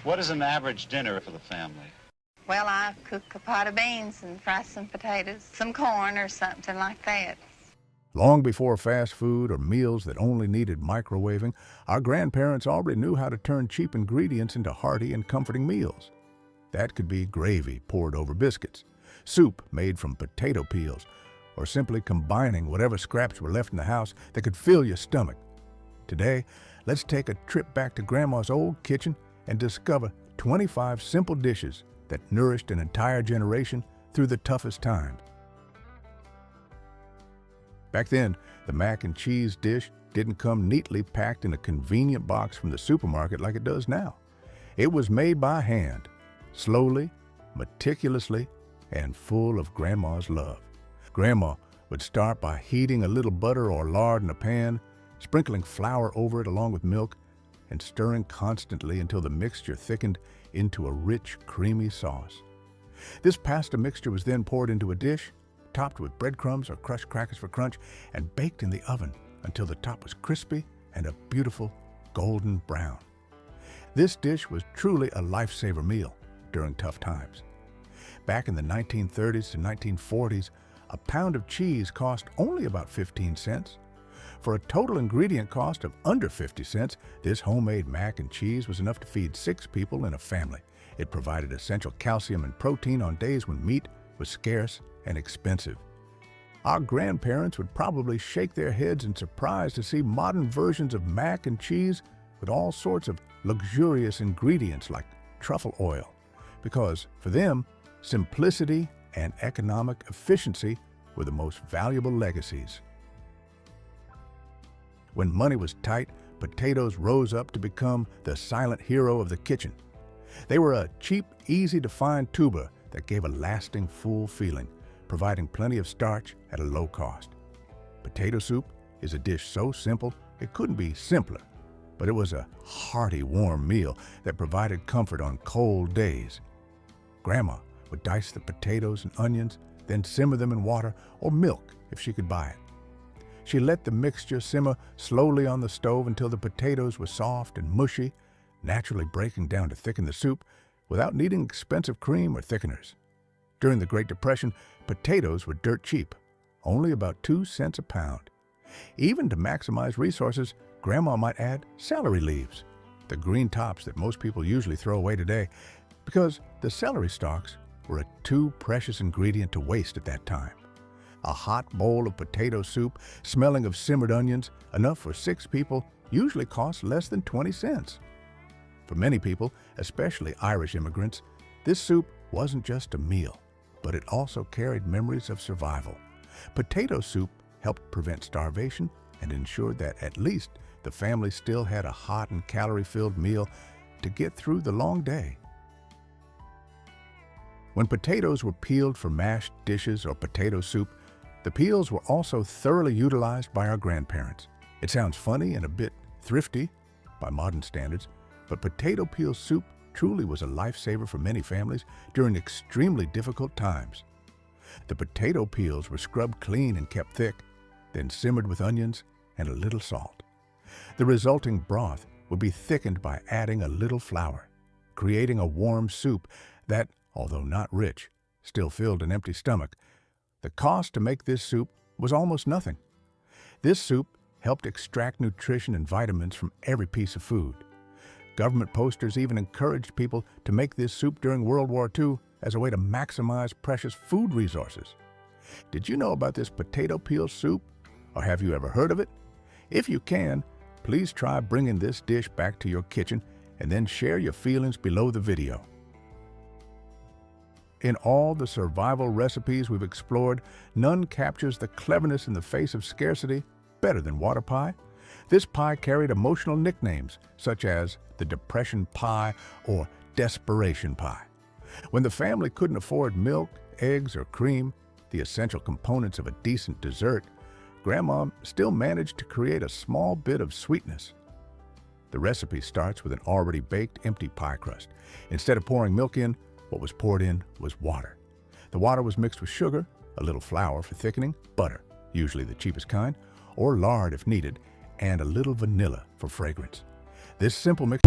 What is an average dinner for the family? Well, I cook a pot of beans and fry some potatoes, some corn or something like that. Long before fast food or meals that only needed microwaving, our grandparents already knew how to turn cheap ingredients into hearty and comforting meals. That could be gravy poured over biscuits, soup made from potato peels, or simply combining whatever scraps were left in the house that could fill your stomach. Today, let's take a trip back to Grandma's old kitchen and discover 25 simple dishes that nourished an entire generation through the toughest times. Back then, the mac and cheese dish didn't come neatly packed in a convenient box from the supermarket like it does now. It was made by hand, slowly, meticulously, and full of Grandma's love. Grandma would start by heating a little butter or lard in a pan, sprinkling flour over it along with milk, and stirring constantly until the mixture thickened into a rich, creamy sauce. This pasta mixture was then poured into a dish, topped with breadcrumbs or crushed crackers for crunch, and baked in the oven until the top was crispy and a beautiful golden brown. This dish was truly a lifesaver meal during tough times. Back in the 1930s to 1940s, a pound of cheese cost only about 15 cents. For a total ingredient cost of under 50 cents, this homemade mac and cheese was enough to feed 6 people in a family. It provided essential calcium and protein on days when meat was scarce and expensive. Our grandparents would probably shake their heads in surprise to see modern versions of mac and cheese with all sorts of luxurious ingredients like truffle oil, because for them, simplicity and economic efficiency were the most valuable legacies. When money was tight, potatoes rose up to become the silent hero of the kitchen. They were a cheap, easy-to-find tuber that gave a lasting, full feeling, providing plenty of starch at a low cost. Potato soup is a dish so simple it couldn't be simpler, but it was a hearty, warm meal that provided comfort on cold days. Grandma would dice the potatoes and onions, then simmer them in water or milk if she could buy it. She let the mixture simmer slowly on the stove until the potatoes were soft and mushy, naturally breaking down to thicken the soup without needing expensive cream or thickeners. During the Great Depression, potatoes were dirt cheap, only about 2 cents a pound. Even to maximize resources, Grandma might add celery leaves, the green tops that most people usually throw away today, because the celery stalks were a too precious ingredient to waste at that time. A hot bowl of potato soup, smelling of simmered onions, enough for 6 people, usually costs less than 20 cents. For many people, especially Irish immigrants, this soup wasn't just a meal, but it also carried memories of survival. Potato soup helped prevent starvation and ensured that at least the family still had a hot and calorie-filled meal to get through the long day. When potatoes were peeled for mashed dishes or potato soup, the peels were also thoroughly utilized by our grandparents. It sounds funny and a bit thrifty by modern standards, but potato peel soup truly was a lifesaver for many families during extremely difficult times. The potato peels were scrubbed clean and kept thick, then simmered with onions and a little salt. The resulting broth would be thickened by adding a little flour, creating a warm soup that, although not rich, still filled an empty stomach. The cost to make this soup was almost nothing. This soup helped extract nutrition and vitamins from every piece of food. Government posters even encouraged people to make this soup during World War II as a way to maximize precious food resources. Did you know about this potato peel soup? Or have you ever heard of it? If you can, please try bringing this dish back to your kitchen and then share your feelings below the video. In all the survival recipes we've explored, none captures the cleverness in the face of scarcity better than water pie. This pie carried emotional nicknames such as the Depression Pie or Desperation Pie. When the family couldn't afford milk, eggs, or cream, the essential components of a decent dessert, Grandma still managed to create a small bit of sweetness. The recipe starts with an already baked empty pie crust. Instead of pouring milk in, what was poured in was water. The water was mixed with sugar, a little flour for thickening, butter, usually the cheapest kind, or lard if needed, and a little vanilla for fragrance. This simple mix